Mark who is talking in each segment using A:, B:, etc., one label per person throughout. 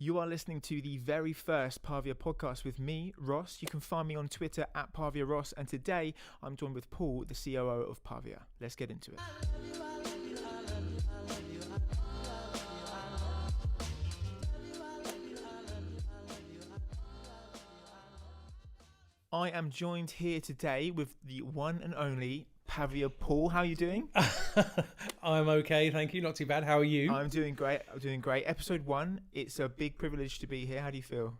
A: You are listening to the very first Pavia podcast with me, Ross. You can find me on Twitter at Pavia Ross, and today I'm joined with Paul, the COO of Pavia. Let's get into it. I am joined here today with the one and only Pavia. Paul, how are you doing?
B: I'm okay, thank you. Not too bad. How are you?
A: I'm doing great. Episode 1. It's a big privilege to be here. How do you feel?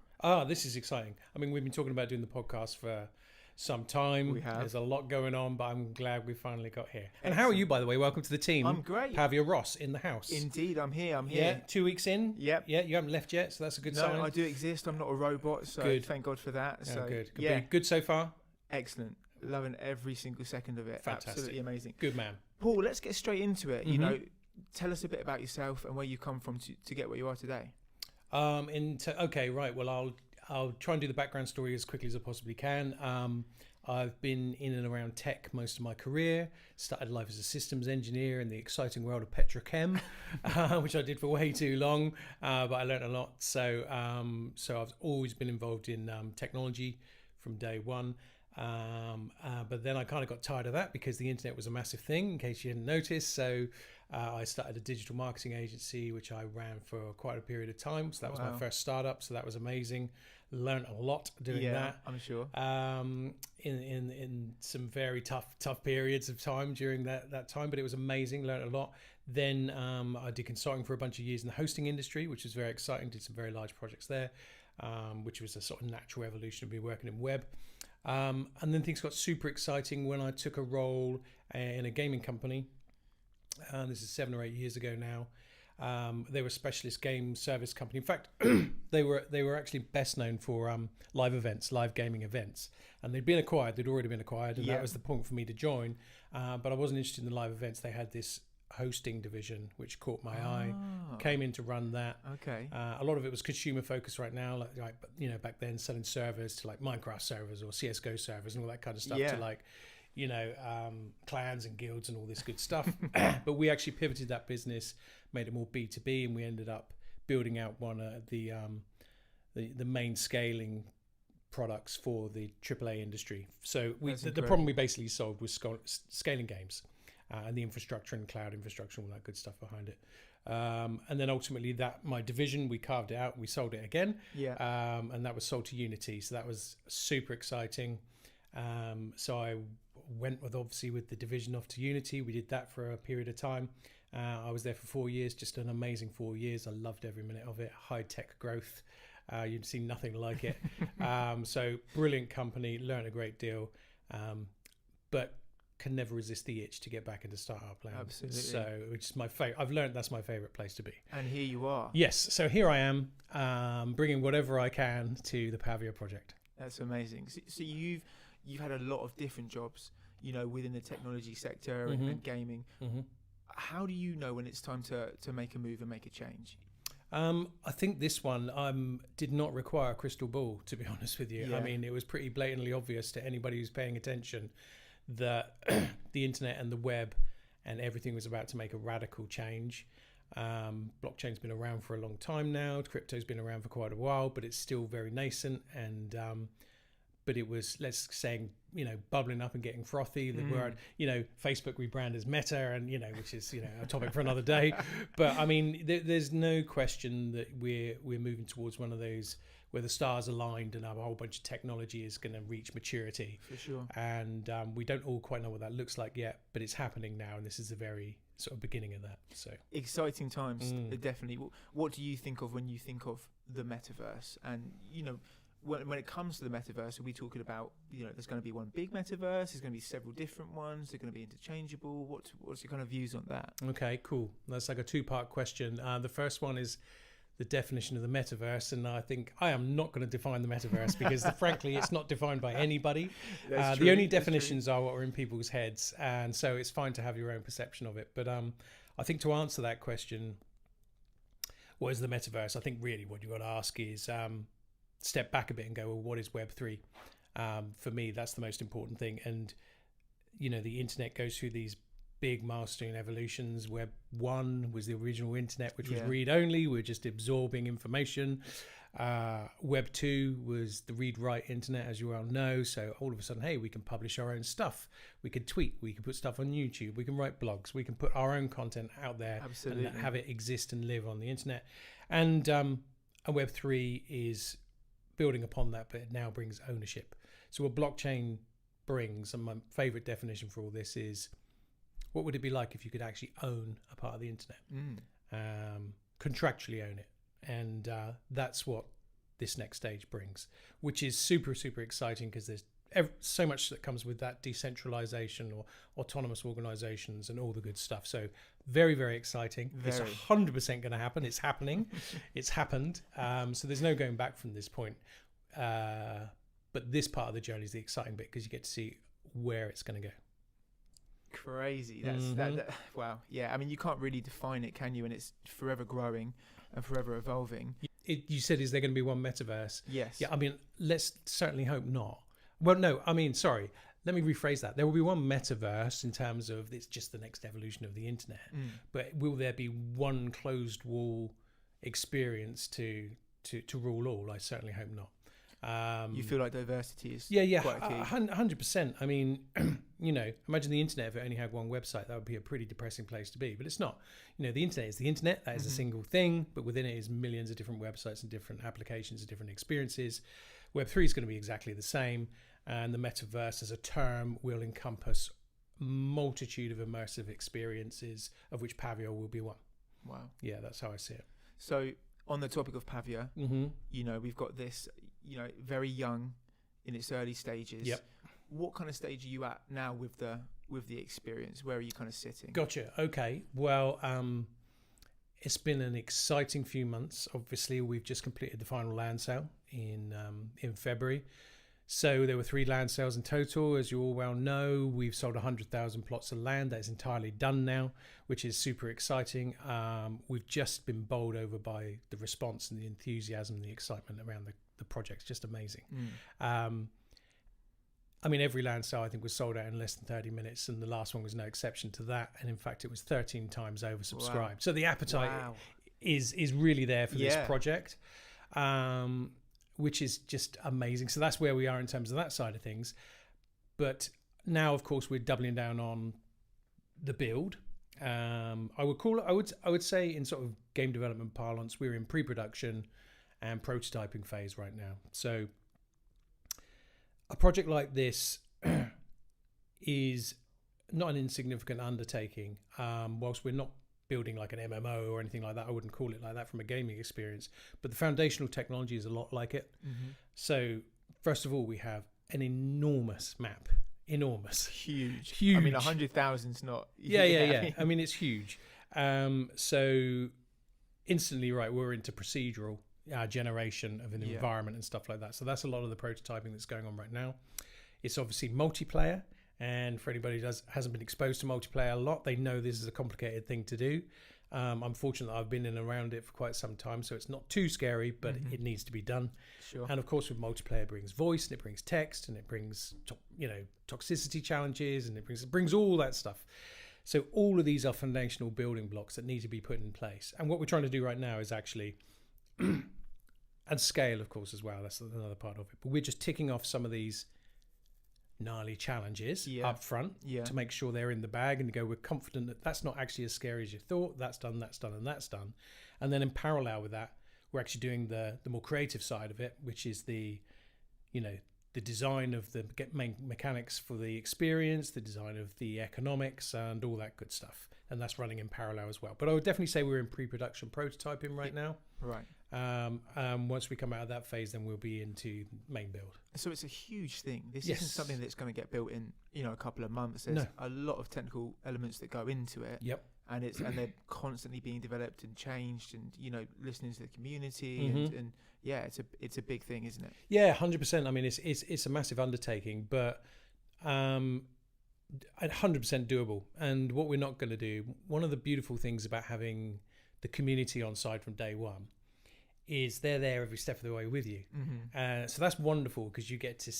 B: This is exciting. I mean, we've been talking about doing the podcast for some time.
A: We have.
B: There's a lot going on, but I'm glad we finally got here. And
A: Excellent.
B: how are you, by the way? Welcome to the team.
A: I'm great.
B: Pavia Ross in the house.
A: Indeed, I'm here.
B: Yeah, 2 weeks in.
A: Yep.
B: Yeah, you haven't left yet, so that's a good sign.
A: No, I do exist. I'm not a robot, so
B: Good.
A: Thank God for that.
B: Yeah,
A: So
B: good.
A: yeah,
B: Good so far.
A: excellent. Loving every single second of it.
B: Fantastic.
A: Absolutely amazing.
B: Good man.
A: Paul, let's get straight into it. You
B: Mhm.
A: know, tell us a bit about yourself and where you come from to get where you are today.
B: Okay, right. Well, I'll try and do the background story as quickly as I possibly can. I've been in and around tech most of my career. Started life as a systems engineer in the exciting world of petrochem, which I did for way too long, but I learned a lot. So I've always been involved in technology from day one. But then I kind of got tired of that because the internet was a massive thing, in case you didn't notice. So I started a digital marketing agency, which I ran for quite a period of time. So that was my first startup. So that was amazing. Learned a lot doing that.
A: I'm sure.
B: In some very tough periods of time during that time, but it was amazing. Learned a lot. Then I did consulting for a bunch of years in the hosting industry, which was very exciting. Did some very large projects there, which was a sort of natural evolution of me working in web. And then things got super exciting when I took a role in a gaming company. This is 7 or 8 years ago now. They were a specialist game service company. In fact, they were actually best known for live gaming events. And they'd already been acquired, and that was the point for me to join. But I wasn't interested in the live events. They had this hosting division which caught my eye. Came in to run that.
A: Okay.
B: A lot of it was consumer focused right now, like you know, back then selling servers to like Minecraft servers or CS:GO servers and all that kind of stuff to like, you know, clans and guilds and all this good stuff. But we actually pivoted that business, made it more B2B, and we ended up building out one of the main scaling products for the AAA industry. So the problem we basically solved was scaling games. And the infrastructure and cloud infrastructure and all that good stuff behind it. And then ultimately my division, we carved it out, we sold it again. And that was sold to Unity. So that was super exciting. So I went with the division off to Unity. We did that for a period of time. I was there for 4 years, just an amazing 4 years. I loved every minute of it. High tech growth. You'd see nothing like it. So brilliant company, learned a great deal. But can never resist the itch to get back into startup land.
A: Absolutely.
B: So, which is my favorite. I've learned that's my favorite place to be.
A: And here you are.
B: Yes. So here I am, bringing whatever I can to the Pavia project.
A: That's amazing. So you've had a lot of different jobs, you know, within the technology sector and gaming. Mm-hmm. How do you know when it's time to make a move and make a change?
B: I think this one did not require a crystal ball, to be honest with you.
A: Yeah.
B: I mean, it was pretty blatantly obvious to anybody who's paying attention that the internet and the web and everything was about to make a radical change. Blockchain's been around for a long time now. Crypto's been around for quite a while, but it's still very nascent. And but it was, let's say, you know, bubbling up and getting frothy. That we're, you know, Facebook rebrand as Meta, and you know, which is, you know, a topic for another day. But I mean, there's no question that we're moving towards one of those where the stars aligned and a whole bunch of technology is going to reach maturity.
A: For sure.
B: And we don't all quite know what that looks like yet, but it's happening now, and this is the very sort of beginning of that. So
A: exciting times, definitely. What do you think of when you think of the metaverse? And you know, when it comes to the metaverse, are we talking about, you know, there's going to be one big metaverse, there's going to be several different ones, they're going to be interchangeable? What's your kind of views on that? Okay,
B: cool. That's like a 2-part question. The first one is the definition of the metaverse, and I think I am not going to define the metaverse because frankly it's not defined by anybody. The only definitions are what are in people's heads, and so it's fine to have your own perception of it. But I think to answer that question, what is the metaverse, I think really what you got to ask is step back a bit and go, well, what is Web3? For me, that's the most important thing. And you know, the internet goes through these big milestone evolutions. Web 1 was the original internet, which was read only. We're just absorbing information. Web 2 was the read-write internet, as you well know. So all of a sudden, hey, we can publish our own stuff. We can tweet. We can put stuff on YouTube. We can write blogs. We can put our own content out there and have it exist and live on the internet. And Web 3 is building upon that, but it now brings ownership. So what blockchain brings, and my favorite definition for all this is, what would it be like if you could actually own a part of the internet, contractually own it? And that's what this next stage brings, which is super, super exciting, because there's so much that comes with that decentralization or autonomous organizations and all the good stuff. So very, very exciting. It's 100% going to happen. It's happening. It's happened. So there's no going back from this point. But this part of the journey is the exciting bit, because you get to see where it's going to go.
A: Crazy. That's wow. Yeah. I mean, you can't really define it, can you? And it's forever growing and forever evolving.
B: You said, is there going to be one metaverse?
A: Yes.
B: Yeah. I mean, let's certainly hope not. Well, no, I mean, sorry. Let me rephrase that. There will be one metaverse in terms of it's just the next evolution of the internet. But will there be one closed wall experience to rule all? I certainly hope not.
A: You feel like diversity is
B: quite key. 100%. I mean, imagine the internet if it only had one website. That would be a pretty depressing place to be, but it's not. The internet is the internet. That is a single thing, but within it is millions of different websites and different applications and different experiences. Web3 is going to be exactly the same, and the metaverse as a term will encompass multitude of immersive experiences, of which Pavia will be one.
A: Wow.
B: Yeah, that's how I see it.
A: So on the topic of Pavia, we've got this, very young in its early stages.
B: Yep.
A: What kind of stage are you at now with the experience? Where are you kind of sitting?
B: Gotcha. Okay. Well, it's been an exciting few months. Obviously, we've just completed the final land sale in February. So there were 3 land sales in total. As you all well know, we've sold 100,000 plots of land. That is entirely done now, which is super exciting. We've just been bowled over by the response and the enthusiasm and the excitement around the project. Just amazing. I mean, every land sale I think was sold out in less than 30 minutes, and the last one was no exception to that. And in fact, it was 13 times oversubscribed. Wow. So the appetite is really there for this project. Which is just amazing. So that's where we are in terms of that side of things. But now, of course, we're doubling down on the build. I would say in sort of game development parlance, we're in pre-production and prototyping phase right now. So a project like this is not an insignificant undertaking. Whilst we're not building like an MMO or anything like that, I wouldn't call it like that from a gaming experience, but the foundational technology is a lot like it. So first of all, we have an enormous map. Huge.
A: I mean, 100,000's not.
B: Yeah. I mean, it's huge. So instantly, we're into procedural generation of an environment and stuff like that. So that's a lot of the prototyping that's going on right now. It's obviously multiplayer. And for anybody who hasn't been exposed to multiplayer a lot, they know this is a complicated thing to do. I'm fortunate that I've been in and around it for quite some time, so it's not too scary, but it needs to be done.
A: Sure.
B: And of course, with multiplayer, it brings voice, and it brings text, and it brings toxicity challenges, and it brings all that stuff. So all of these are foundational building blocks that need to be put in place. And what we're trying to do right now is actually, and scale, of course, as well. That's another part of it. But we're just ticking off some of these gnarly challenges up front to make sure they're in the bag, and we're confident that that's not actually as scary as you thought. That's done. And then in parallel with that, we're actually doing the more creative side of it, which is the design of the main mechanics for the experience, the design of the economics, and all that good stuff. And that's running in parallel as well. But I would definitely say we're in pre-production prototyping right now.
A: Right.
B: Once we come out of that phase, then we'll be into main build.
A: So it's a huge thing. This isn't something that's going to get built in, a couple of months. There's a lot of technical elements that go into it.
B: Yep.
A: And they're constantly being developed and changed, and listening to the community, and it's a big thing, isn't it?
B: Yeah, 100%. I mean, it's a massive undertaking, but 100% doable. And what we're not going to do, one of the beautiful things about having the community on side from day one is they're there every step of the way with you. So that's wonderful, because you get to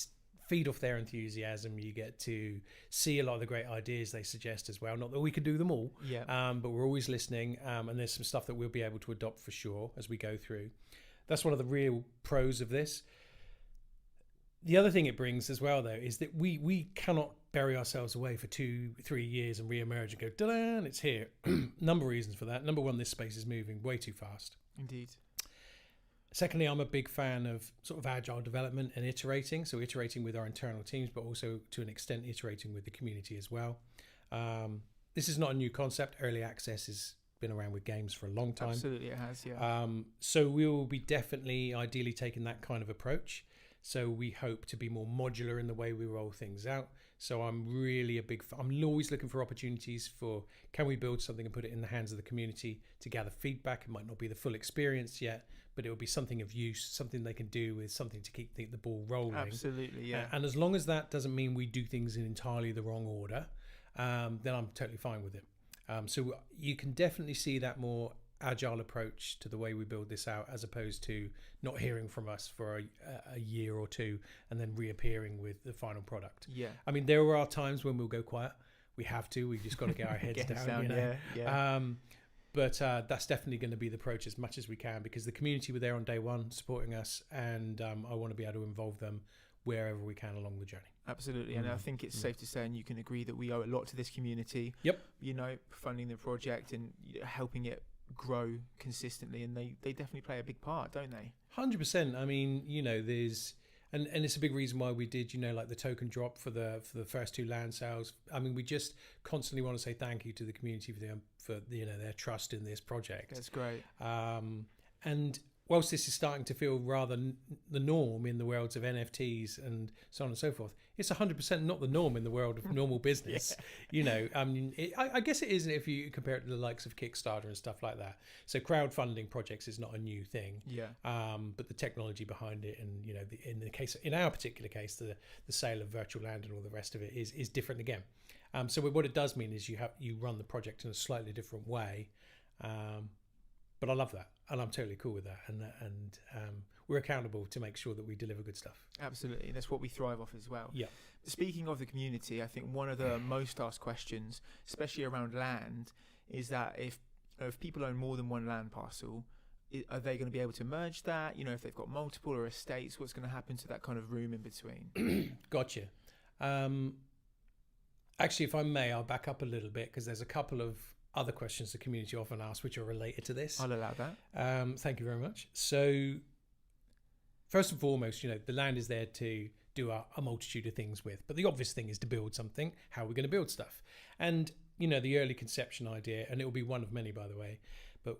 B: feed off their enthusiasm. You get to see a lot of the great ideas they suggest as well. Not that we can do them all, but we're always listening. And there's some stuff that we'll be able to adopt for sure as we go through. That's one of the real pros of this. The other thing it brings as well, though, is that we cannot bury ourselves away for 2-3 years and re-emerge and go, da-da, and it's here. Number of reasons for that. Number one, this space is moving way too fast.
A: Indeed.
B: Secondly, I'm a big fan of sort of agile development and iterating. So iterating with our internal teams, but also to an extent iterating with the community as well. This is not a new concept. Early access has been around with games for a long time.
A: Absolutely, it has, yeah.
B: So we will be definitely ideally taking that kind of approach. So we hope to be more modular in the way we roll things out. So I'm really I'm always looking for opportunities for, can we build something and put it in the hands of the community to gather feedback? It might not be the full experience yet, but it will be something of use, something they can do with something to keep the ball rolling.
A: Absolutely, yeah.
B: And as long as that doesn't mean we do things in entirely the wrong order, then I'm totally fine with it. So you can definitely see that more agile approach to the way we build this out, as opposed to not hearing from us for a year or two and then reappearing with the final product.
A: Yeah.
B: I mean, there are times when we'll go quiet. We have to. We've just got to get our heads down. You know?
A: Yeah.
B: But that's definitely going to be the approach as much as we can, because the community were there on day one supporting us, and I want to be able to involve them wherever we can along the journey.
A: Absolutely. And I think it's safe to say, and you can agree, that we owe a lot to this community.
B: Yep.
A: You know, funding the project and helping it grow consistently, and they definitely play a big part, don't they?
B: 100%. I mean, you know, there's and it's a big reason why we did, you know, like the token drop for the first 2 land sales. I mean, we just constantly want to say thank you to the community for you know, their trust in this project.
A: That's great.
B: And whilst this is starting to feel rather the norm in the worlds of NFTs and so on and so forth, it's 100% not the norm in the world of normal business. You know, I mean, I guess it is if you compare it to the likes of Kickstarter and stuff like that. So crowdfunding projects is not a new thing.
A: Yeah.
B: But the technology behind it, and you know, in our particular case, the sale of virtual land and all the rest of it is different again. So what it does mean is you run the project in a slightly different way. But I love that, and I'm totally cool with that, and we're accountable to make sure that we deliver good stuff.
A: Absolutely, that's what we thrive off as well.
B: Yeah.
A: Speaking of the community, I think one of the most asked questions, especially around land, is that if people own more than one land parcel, are they going to be able to merge that? You know, if they've got multiple or estates, what's going to happen to that kind of room in between?
B: Gotcha. Actually, if I may, I'll back up a little bit, because there's a couple of other questions the community often asks which are related to this.
A: I'll allow that.
B: Thank you very much. So first and foremost, you know, the land is there to do a multitude of things with, but the obvious thing is to build something. How are we going to build stuff? And, you know, the early conception idea, and it will be one of many, by the way, but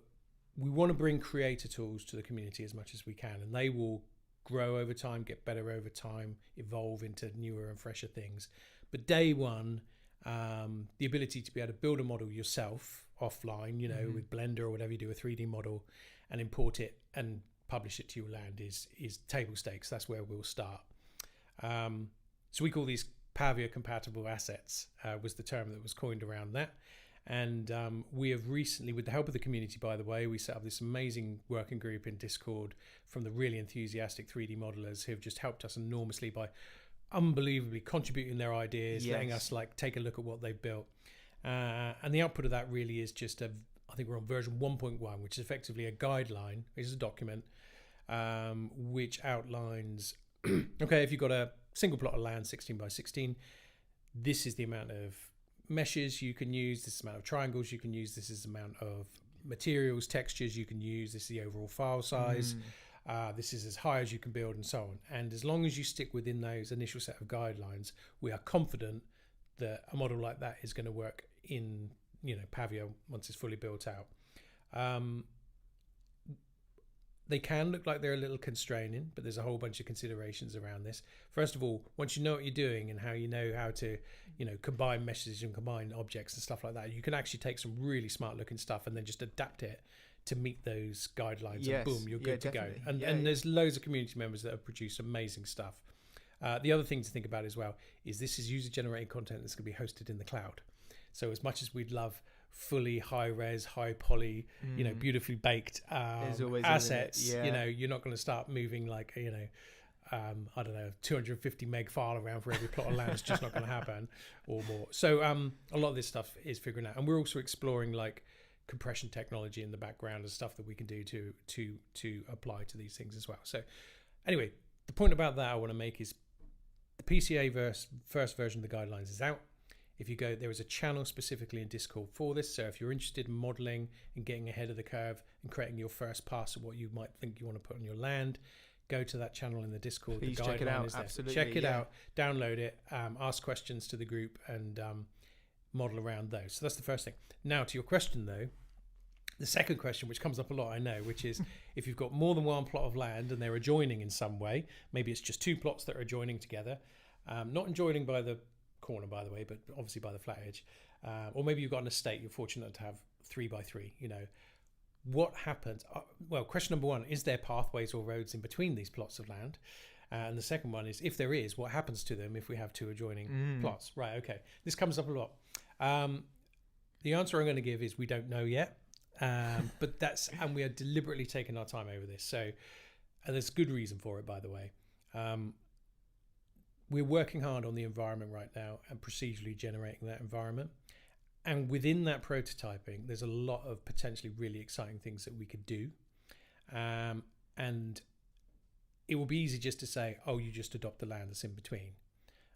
B: we want to bring creator tools to the community as much as we can, and they will grow over time, get better over time, evolve into newer and fresher things. But day one, the ability to be able to build a model yourself offline, you know, with Blender or whatever you do, a 3D model, and import it and publish it to your land is table stakes. That's where we'll start. So we call these Pavia compatible assets, was the term that was coined around that. And we have recently, with the help of the community, by the way, we set up this amazing working group in Discord from the really enthusiastic 3D modelers who have just helped us enormously by unbelievably contributing their ideas, letting us like take a look at what they've built. And the output of that really is just I think we're on version 1.1, which is effectively a guideline, which is a document, which outlines, okay, if you've got a single plot of land, 16 by 16, this is the amount of meshes you can use, this is the amount of triangles you can use, this is the amount of materials, textures you can use, this is the overall file size, this is as high as you can build, and so on. And as long as you stick within those initial set of guidelines, we are confident that a model like that is going to work in, you know, Pavia once it's fully built out. They can look like they're a little constraining, but there's a whole bunch of considerations around this. First of all, once you know what you're doing and how you know how to, you know, combine meshes and combine objects and stuff like that, you can actually take some really smart looking stuff and then just adapt it to meet those guidelines, and boom, you're good to go. And there's loads of community members that have produced amazing stuff. The other thing to think about as well is this is user generated content that's going to be hosted in the cloud. So as much as we'd love fully high res, high poly, you know, beautifully baked assets, you know, you're not going to start moving like, you know, I don't know, 250 meg file around for every plot of land. It's just not going to happen, or more. So a lot of this stuff is figuring out, and we're also exploring like compression technology in the background and stuff that we can do to apply to these things as well. So anyway, the point about that I want to make is the PCA first version of the guidelines is out. If you go, there is a channel specifically in Discord for this. So if you're interested in modeling and getting ahead of the curve and creating your first pass of what you might think you want to put on your land, go to that channel in the Discord.
A: Please
B: the
A: check it
B: guideline
A: out.
B: is there.
A: Absolutely,
B: check it out, download it, ask questions to the group, and model around those. So that's the first thing. Now to your question though, the second question, which comes up a lot, I know, which is if you've got more than one plot of land and they're adjoining in some way, maybe it's just two plots that are adjoining together, not adjoining by the corner, by the way, but obviously by the flat edge, or maybe you've got an estate, you're fortunate to have 3x3, you know, what happens? Well, question number one, is there pathways or roads in between these plots of land? And the second one is, if there is, what happens to them if we have two adjoining plots? Right, okay. This comes up a lot. The answer I'm going to give is we don't know yet. But and we are deliberately taking our time over this. So, and there's good reason for it, by the way. We're working hard on the environment right now and procedurally generating that environment. And within that prototyping, there's a lot of potentially really exciting things that we could do. And it will be easy just to say, oh, you just adopt the land that's in between.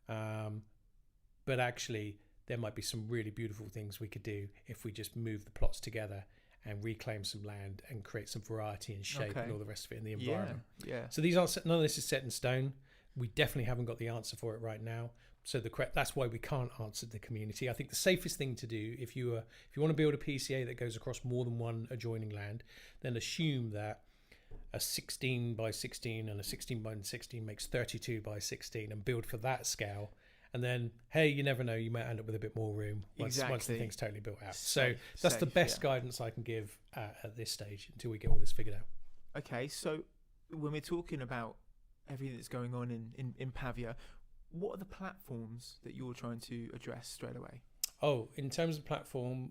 B: But actually, there might be some really beautiful things we could do if we just move the plots together and reclaim some land and create some variety and shape and all the rest of it in the environment.
A: Yeah.
B: So none of this is set in stone. We definitely haven't got the answer for it right now. So that's why we can't answer the community. I think the safest thing to do if you want to build a PCA that goes across more than one adjoining land, then assume that a 16 by 16 and a 16 by 16 makes 32 by 16 and build for that scale. And then, hey, you never know, you might end up with a bit more room once the thing's totally built out. So that's the best guidance I can give at this stage until we get all this figured out.
A: Okay, so when we're talking about everything that's going on in Pavia, what are the platforms that you're trying to address straight away? Oh,
B: in terms of platform,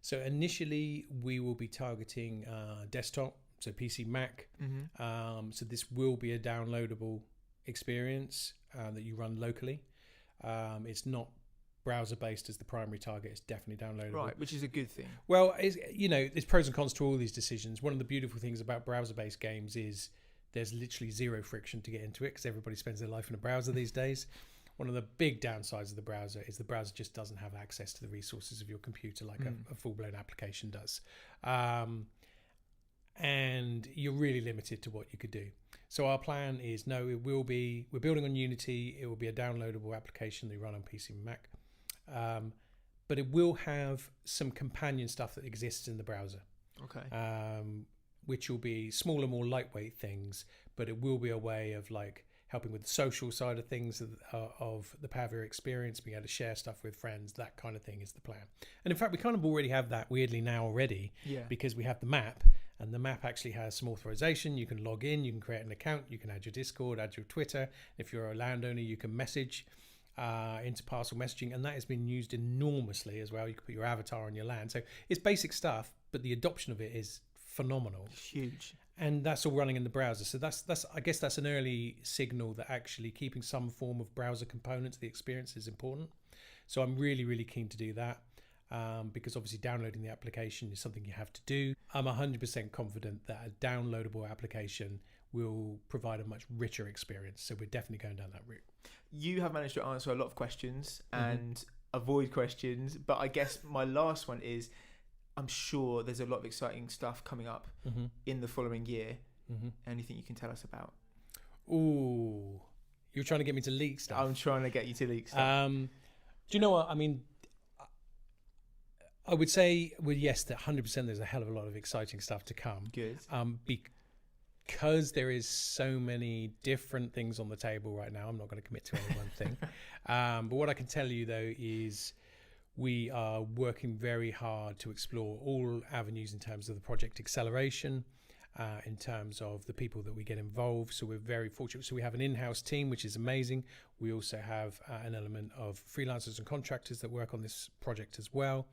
B: so initially we will be targeting desktop, so PC, Mac. So this will be a downloadable experience that you run locally. It's not browser based as the primary target. It's definitely downloadable,
A: right? Which is a good thing.
B: Well, there's pros and cons to all these decisions. One of the beautiful things about browser based games is there's literally zero friction to get into it because everybody spends their life in a browser these days. One of the big downsides of the browser is the browser just doesn't have access to the resources of your computer like a full-blown application does. And you're really limited to what you could do. So our plan is, we're building on Unity. It will be a downloadable application that you run on PC and Mac. But it will have some companion stuff that exists in the browser.
A: Okay.
B: Which will be smaller, more lightweight things, but it will be a way of like helping with the social side of things of the Pavia experience, being able to share stuff with friends, that kind of thing is the plan. And in fact, we kind of already have that weirdly now already, because we have the map, and the map actually has some authorization. You can log in, you can create an account, you can add your Discord, add your Twitter. If you're a landowner, you can message into parcel messaging, and that has been used enormously as well. You can put your avatar on your land. So it's basic stuff, but the adoption of it is phenomenal.
A: It's huge.
B: And that's all running in the browser. So that's I guess that's an early signal that actually keeping some form of browser component to the experience is important. So I'm really, really keen to do that because obviously downloading the application is something you have to do. I'm 100% confident that a downloadable application will provide a much richer experience. So we're definitely going down that route.
A: You have managed to answer a lot of questions and avoid questions. But I guess my last one is, I'm sure there's a lot of exciting stuff coming up in the following year. Anything you can tell us about?
B: Ooh, you're trying to get me to leak stuff.
A: I'm trying to get you to leak stuff.
B: Do you know what? I mean, I would say, well, yes, that 100% there's a hell of a lot of exciting stuff to come.
A: Good.
B: Because there is so many different things on the table right now, I'm not going to commit to any one thing. But what I can tell you, though, is we are working very hard to explore all avenues in terms of the project acceleration, in terms of the people that we get involved. So we're very fortunate. So we have an in-house team, which is amazing. We also have an element of freelancers and contractors that work on this project as well.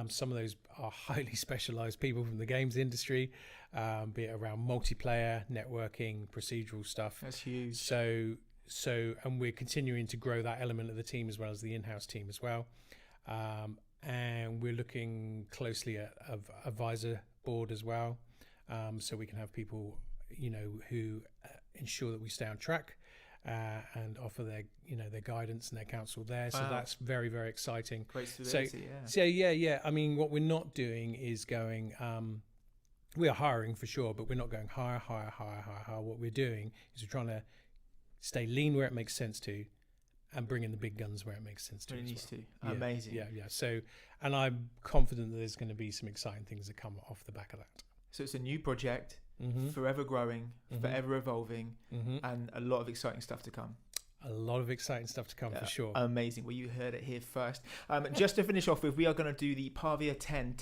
B: Some of those are highly specialized people from the games industry, be it around multiplayer, networking, procedural stuff.
A: That's huge.
B: So, and we're continuing to grow that element of the team as well as the in-house team as well. And we're looking closely at advisor board as well. So we can have people, who ensure that we stay on track and offer their guidance and their counsel there. Wow. So that's very, very exciting.
A: Great stability,
B: So yeah. I mean, what we're not doing is going. We are hiring for sure, but we're not going hire. What we're doing is we're trying to stay lean where it makes sense to, and bring in the big guns where it makes sense to.
A: It needs to.
B: Yeah,
A: amazing.
B: Yeah. So, and I'm confident that there's going to be some exciting things that come off the back of that.
A: So it's a new project,
B: Mm-hmm.
A: forever growing,
B: Mm-hmm.
A: forever evolving,
B: Mm-hmm.
A: and a lot of exciting stuff to come.
B: A lot of exciting stuff to come for sure.
A: Amazing. Well, you heard it here first. Just to finish off with, we are going to do the Pavia 10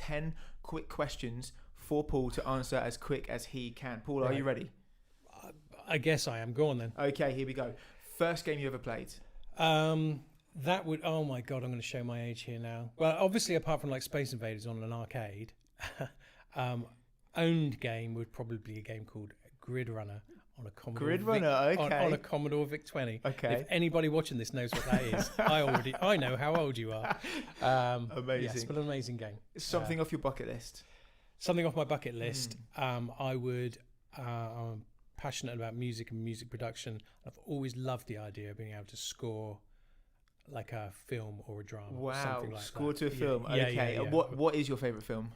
A: quick questions for Paul to answer as quick as he can. Paul,
B: Right.
A: are you ready?
B: I guess I am. Go on then.
A: Okay, here we go. First game you ever played?
B: That would. Oh my god, I'm going to show my age here now. Well, obviously, apart from like Space Invaders on an arcade, owned game would probably be a game called Grid Runner on a Commodore.
A: Grid Runner, okay.
B: On a Commodore VIC-20.
A: Okay.
B: If anybody watching this knows what that is, I know how old you are.
A: Amazing.
B: Yes, but an amazing game.
A: Something off your bucket list.
B: Something off my bucket list. I would. I'm passionate about music and music production. I've always loved the idea of being able to score like a film or a drama.
A: Wow,
B: or something like
A: score
B: that.
A: to a film.
B: Yeah,
A: Okay.
B: yeah.
A: What is your favourite film?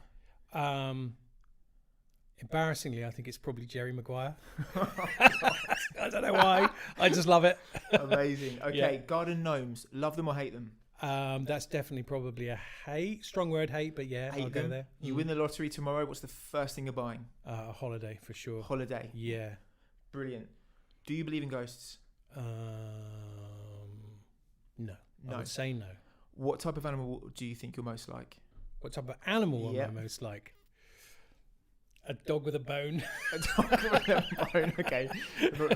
B: Embarrassingly, I think it's probably Jerry Maguire. I don't know why. I just love it.
A: Amazing. Okay, Garden Gnomes. Love them or hate them?
B: That's definitely probably a hate. Strong word, hate, but yeah,
A: Hate
B: I'll
A: them.
B: go there.
A: You win the lottery tomorrow. What's the first thing you're buying?
B: A holiday for sure.
A: Holiday.
B: Yeah.
A: Brilliant. Do you believe in ghosts?
B: No.
A: No.
B: I would say no.
A: What type of animal do you think you're most like?
B: What type of animal
A: Yep.
B: am I most like? A dog with a bone.
A: A dog with a bone. Okay.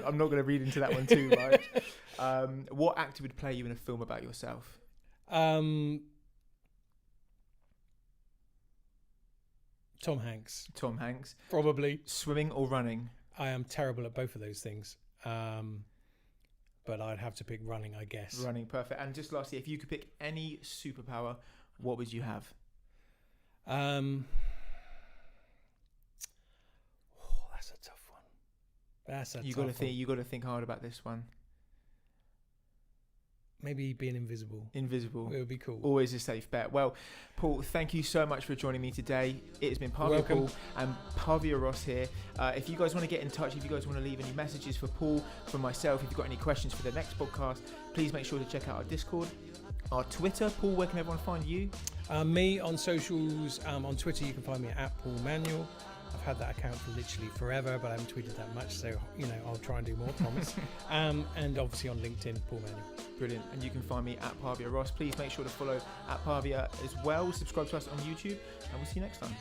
A: I'm not going to read into that one too much. What actor would play you in a film about yourself?
B: Tom Hanks.
A: Tom Hanks.
B: Probably.
A: Swimming or running?
B: I am terrible at both of those things. But I'd have to pick running, I guess.
A: Running, perfect. And just lastly, if you could pick any superpower, what would you have?
B: That's a tough one. That's a
A: You
B: tough
A: got to think.
B: one.
A: You got to think hard about this one.
B: Maybe being invisible.
A: Invisible.
B: It would be cool.
A: Always a safe bet. Well, Paul, thank you so much for joining me today. It has been Pavia
B: Welcome.
A: Paul and Pavia Ross here. If you guys want to get in touch, if you guys want to leave any messages for Paul, for myself, if you've got any questions for the next podcast, please make sure to check out our Discord, our Twitter. Paul, where can everyone find you?
B: Me on socials, on Twitter, you can find me at Paul Manuel. I've had that account for literally forever, but I haven't tweeted that much, so I'll try and do more, promise. And obviously on LinkedIn, Paul Manuel.
A: Brilliant. And you can find me at Pavia Ross. Please make sure to follow at Pavia as well. Subscribe to us on YouTube, and we'll see you next time.